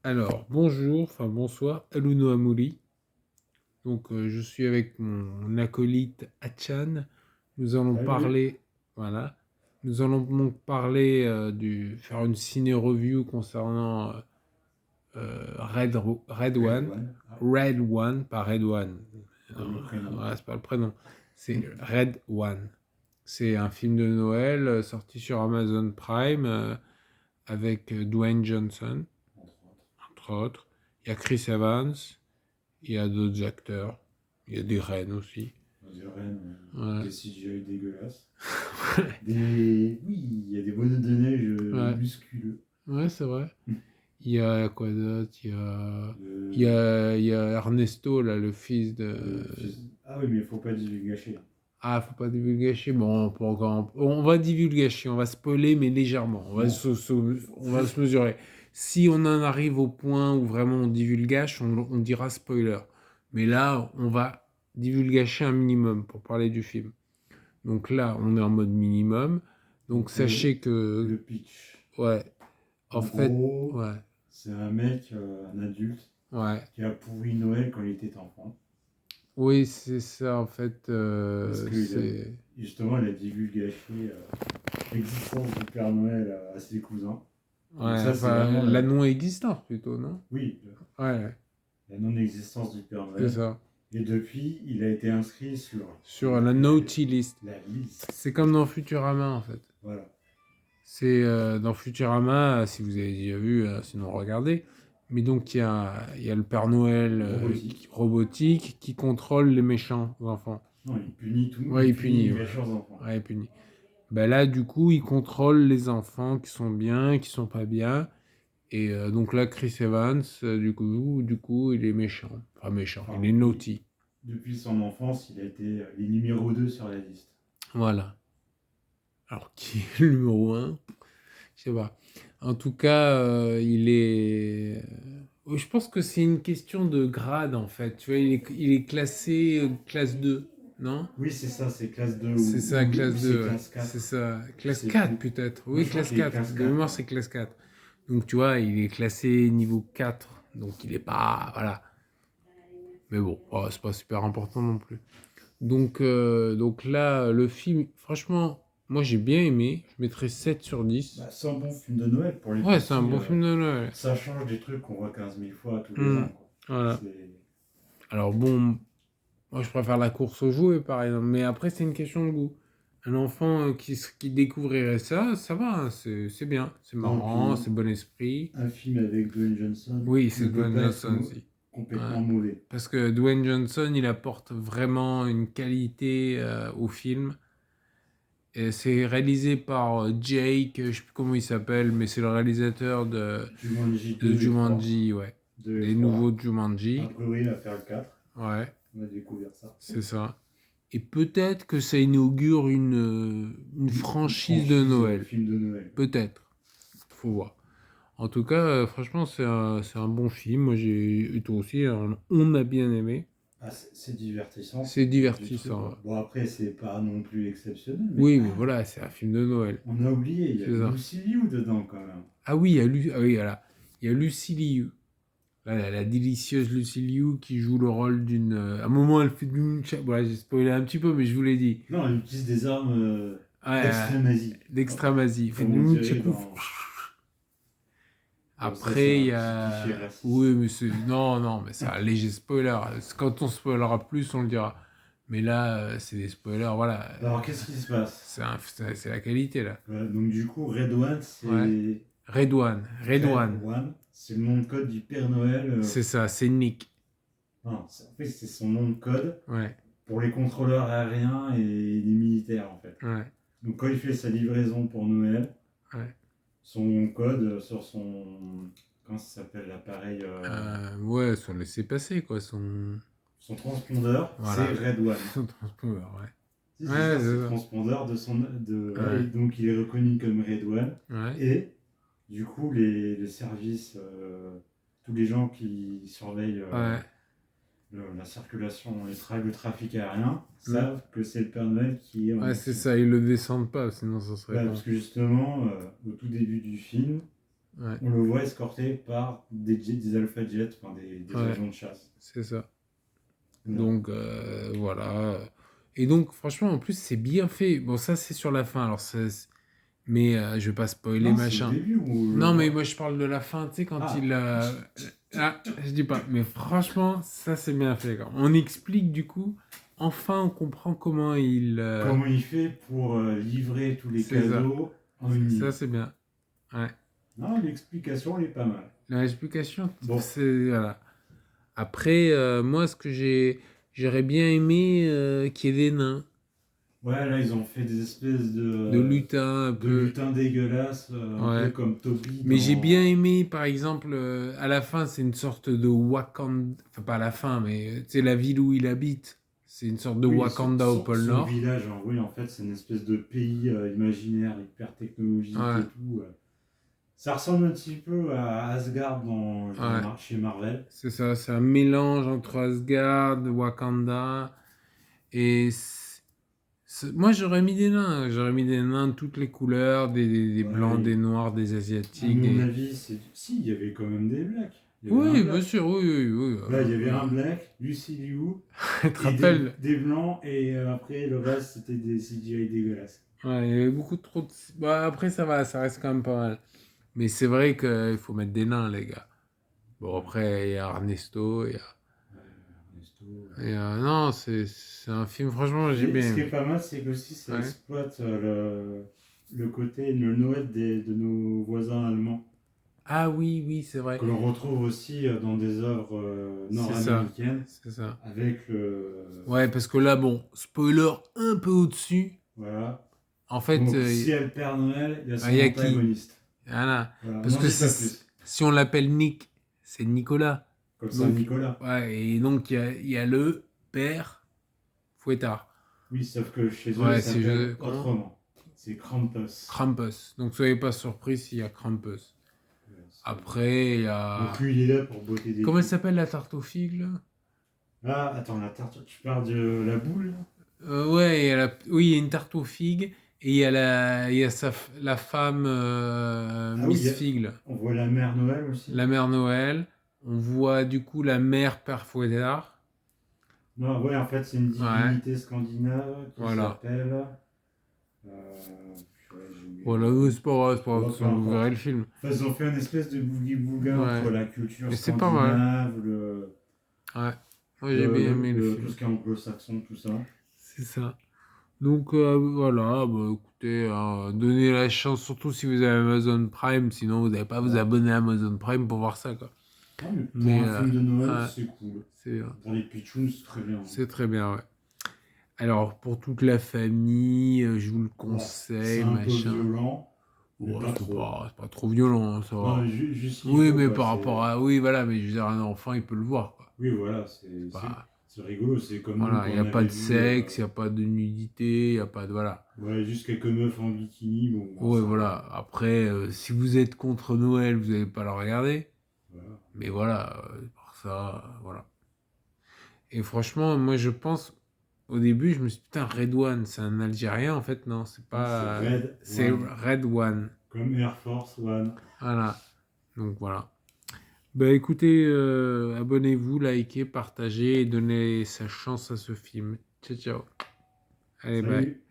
Alors, bonjour, enfin bonsoir, Aluno Amouri. Donc, je suis avec mon acolyte Hachan. Nous allons Salut. parler, voilà, nous allons donc parler faire une ciné-review concernant Red Red One. One, Red One, pas Red One. Non, comme le prénom. ouais, c'est pas le prénom. C'est Red One. C'est un film de Noël sorti sur Amazon Prime avec Dwayne Johnson, Entre autres. entre autres. Il y a Chris Evans, il y a d'autres acteurs, il y a des reines aussi. On dirait Ouais. des CGI dégueulasses. Oui, il y a des bonhommes de neige Ouais, musculeux. ouais, c'est vrai. Il y a quoi d'autre? Le, Il y a Ernesto, là, le fils de. le fils. Ah oui, mais il faut pas divulgacher. Ah, faut pas divulgacher. Bon, on va divulgacher, on va spoiler, mais légèrement. Bon, On va se mesurer. Si on en arrive au point où vraiment on divulgage, on dira spoiler. Mais là, on va divulgacher un minimum pour parler du film. Donc là, on est en mode minimum. Donc donc sachez que, le pitch. ouais, en En fait, gros, ouais, c'est un mec, un adulte, ouais. qui a pourri Noël quand il était enfant. Oui, c'est ça, en fait, Parce que c'est... justement, il a divulgaché l'existence du Père Noël à ses cousins. Donc Ouais, ça, c'est enfin, vraiment la non-existence plutôt, non? oui, Ouais, la non-existence du Père c'est Noël. ça. Et depuis, il a été inscrit sur Sur la naughty list. la liste. C'est comme dans Futurama, en fait. Voilà. C'est dans Futurama, si vous avez déjà vu, sinon regardez. Mais donc il y a le Père Noël Robotique. robotique qui contrôle les méchants enfants. Non, il punit tout, Ouais, il il punit punit, les ouais. méchants enfants. Ouais, il punit. Ben là, du coup, il contrôle les enfants qui sont bien, qui sont pas bien. Et donc là, Chris Evans, du coup, il est méchant. Enfin, méchant, il Enfin, est naughty. depuis son enfance, il a été les numéro 2 sur la liste. Voilà. Alors, qui est le numéro un? Je sais pas. En tout cas, il est. Je pense que c'est une question de grade, en fait. Tu vois, il est classé classe 2, non? Oui, c'est ça, c'est classe 2 C'est ça, ou classe c'est 2, ouais. classe C'est 4. ça. Je Classe sais 4 plus. peut-être. Moi, Oui, je crois classe qu'il est 4. classe De 4. mémoire, Moi. c'est classe 4. Donc, tu vois, il est classé niveau 4. Donc, il est pas. Voilà. Mais bon, oh, c'est pas super important non plus. Donc là, le film, franchement, moi j'ai bien aimé. Je mettrais 7 sur 10. Bah, c'est un bon film de Noël pour les Ouais, c'est un petits. bon film de Noël. Ça change des trucs qu'on voit 15 000 fois tous les Hmm, ans. Quoi. voilà. C'est... Alors bon, moi je préfère la course aux jouets par exemple. Mais après, c'est une question de goût. Un enfant qui découvrirait ça, ça va, hein, c'est bien. C'est Non, marrant, puis c'est bon esprit. un film avec Dwayne Johnson Oui, ne c'est peut Dwayne pas être Johnson aussi. Ouais. complètement mauvais. Parce que Dwayne Johnson, il apporte vraiment une qualité au film. Et c'est réalisé par Jake, je sais plus comment il s'appelle, mais c'est le réalisateur Jumanji de 2 et 3. Jumanji, ouais. 2 et Des 3. nouveaux Jumanji, A priori, il va faire le 4. ouais, On a découvert ça. c'est ça. Et peut-être que ça inaugure une Une franchise de franchise Noël. film de Noël. Peut-être. Faut voir. En tout cas, franchement, c'est un bon film. Moi, j'ai, et toi aussi, on a bien aimé. Ah, c'est divertissant, C'est c'est du truc. divertissant, ouais. Bon, après, c'est pas non plus exceptionnel, mais Oui, mais voilà, c'est un film de Noël. on a oublié, il y a C'est ça. Lucy Liu dedans quand même. Ah oui, ah oui, voilà. Il y a Lucy Liu. La délicieuse Lucy Liu qui joue le rôle d'une. À un moment, elle fait du nunchaku. Voilà, j'ai spoilé un petit peu, mais je vous l'ai dit. Non, elle utilise des armes Ouais, d'extrême-Asie. d'Extramazie. Elle fait du Comme on dirait nunchaku. dans. Bon, ça, c'est Après, il un y petit cliché a. raciste. Oui, mais c'est. Non, non, mais c'est un léger spoiler. Quand on spoilera plus, on le dira. Mais là, c'est des spoilers, voilà. Alors, qu'est-ce qui se passe? C'est la qualité, là. Voilà, donc, du coup, Red One, Ouais. c'est. Red One. Red Red One. One, c'est le nom de code du Père Noël. C'est ça, c'est Nick. Non, en fait, c'est son nom de code Ouais, pour les contrôleurs aériens et les militaires, en fait. ouais, Donc, quand il fait sa livraison pour Noël, ouais. son code sur son. Comment ça s'appelle l'appareil Ouais, son laisser-passer, quoi. Son transpondeur, Voilà. c'est Red One. Son transpondeur, ouais. Si, c'est Ouais, ça, c'est c'est le ça. transpondeur de son. Ouais. Et donc, il est reconnu comme Red One. Ouais. Et du coup, les services, tous les gens qui surveillent Ouais. la circulation et le trafic aérien Mm. savent que c'est le Père Noël qui est en Ouais, c'est mission. ça, ils le descendent pas, sinon ça serait Ouais, con. parce que justement, au tout début du film, Ouais, on le voit escorté par des Alpha Jets, enfin des ouais, avions de chasse. c'est ça. Non. Donc voilà. Et donc franchement, en plus, c'est bien fait. Bon, ça, c'est sur la fin. Alors, mais je vais pas spoiler, Non, c'est au machin. début où on le Non, mais voit. moi, je parle de la fin, tu sais, quand Ah, il... Ah, je dis pas. Mais franchement, ça, c'est bien fait. Quoi. On explique, du coup, enfin, on comprend comment il... comment il fait pour livrer tous les C'est ça. cadeaux en une Ça, nuit. c'est bien. Ouais. Non, l'explication, elle est pas mal. L'explication, Bon, c'est... Voilà. Après, moi, ce que j'aurais bien aimé qu'il y ait des nains, ouais, là, ils ont fait des espèces de lutins un de peu. lutins dégueulasses, un peu Ouais. comme Toby Mais j'ai bien dans... aimé, par exemple, à la fin, c'est une sorte de Wakanda. Enfin, pas à la fin, mais c'est la ville où il habite. C'est une sorte de Oui, Wakanda au pôle son Nord. village, oui, en fait, c'est une espèce de pays imaginaire, hyper technologique Ouais, et tout. Ça ressemble un petit peu à Asgard ouais. chez Marvel. C'est ça, c'est un mélange entre Asgard, Wakanda. Et moi, j'aurais mis des nains. J'aurais mis des nains de toutes les couleurs, des blancs, Ouais, des noirs, des à asiatiques, mon des... avis, si, il y avait quand même des blacks. Il y avait un Oui, bien black. sûr, oui, oui, oui. Là, il y avait un Oui. black, Lucy Liu, Tu te et rappelles? des blancs, et après, le reste, c'était des CGI dégueulasses. Ouais, il y avait beaucoup trop de... Bah, après, ça va, ça reste quand même pas mal. Mais c'est vrai qu'il faut mettre des nains, les gars. Bon, Ouais, après, il y a Ernesto, ouais, Ernesto, Non, c'est un film, franchement, j'ai Et bien ce qui est aimé. pas mal, c'est que aussi ça Ouais. exploite le côté, le Noël de nos voisins allemands, Ah oui, oui, c'est vrai. que l'on retrouve aussi dans des œuvres C'est ça. nord-américaines, C'est ça. avec le... Ouais, parce que là, bon, spoiler un peu au-dessus. Voilà. En fait, Donc, si elle perd Noël, il y a il y son a qui? antagoniste. Voilà. Voilà, on Parce n'en que dit pas plus. si on l'appelle Nick, c'est Nicolas. Comme Donc, Saint-Nicolas. ouais, et donc, il y a le père Fouettard. Oui, sauf que chez eux, il Ouais, c'est s'appelle comment? autrement. C'est Krampus. Krampus. Donc, soyez pas surpris s'il y a Krampus. Ouais, Après, il y donc a... lui, il est là pour botter des Comment elle culs. s'appelle la tarte aux figues, là? Ah, attends, la tarte, tu parles de la boule là. Ouais, oui, il y a une tarte aux figues et il y a la femme Ah oui, Miss Figue, là, on voit la mère Noël aussi. la mère Noël. On voit du coup la mère Père Fouettard. Non, ouais, en fait, c'est une Ouais, divinité scandinave qui voilà. s'appelle. Euh, ouais, j'ai oublié le Voilà, nom. c'est pas grave, c'est pas grave, de Bon, toute peu façon, vous verrez importe. le film. Enfin, ils ont fait une espèce de boogie-booga Ouais, entre la culture et c'est pas mal. scandinave, Ouais, moi j'ai bien aimé le tout film. ce qui est anglo-saxon, tout ça. C'est ça. Donc voilà, bah, écoutez, donnez la chance, surtout si vous avez Amazon Prime, sinon vous n'allez pas vous Ouais. abonner à Amazon Prime pour voir ça, quoi. Non, mais pour Mais un film de Noël, ouais, c'est cool. c'est Pour les pitchouns, c'est très bien. c'est très bien, ouais. Alors, pour toute la famille, je vous le Ouais, c'est conseille, un peu machin. violent, mais Ouais, pas trop. c'est pas trop violent, hein, ça Non, va. juste ce qu'il Oui, faut, mais quoi. par rapport à... Oui, voilà, mais je veux dire, un enfant, il peut le voir, quoi. Oui, voilà, C'est pas... c'est rigolo. C'est comme nous Voilà, quand il n'y on a pas avait de vu sexe, il n'y a pas de nudité, il n'y a pas de... Voilà. ouais, juste quelques meufs en bikini. Bon, bah, Ouais, ça va. voilà. Après, si vous êtes contre Noël, vous n'allez pas le regarder. Voilà. Mais voilà, par ça, voilà. Et franchement, moi, je pense... Au début, je me suis dit, putain, Red One, c'est un Algérien, en fait, non, c'est Non, c'est pas... Red C'est One. Red One. Comme Air Force One. Voilà. Donc voilà. Bah écoutez, abonnez-vous, likez, partagez et donnez sa chance à ce film. Ciao, ciao. Allez, bye. Salut!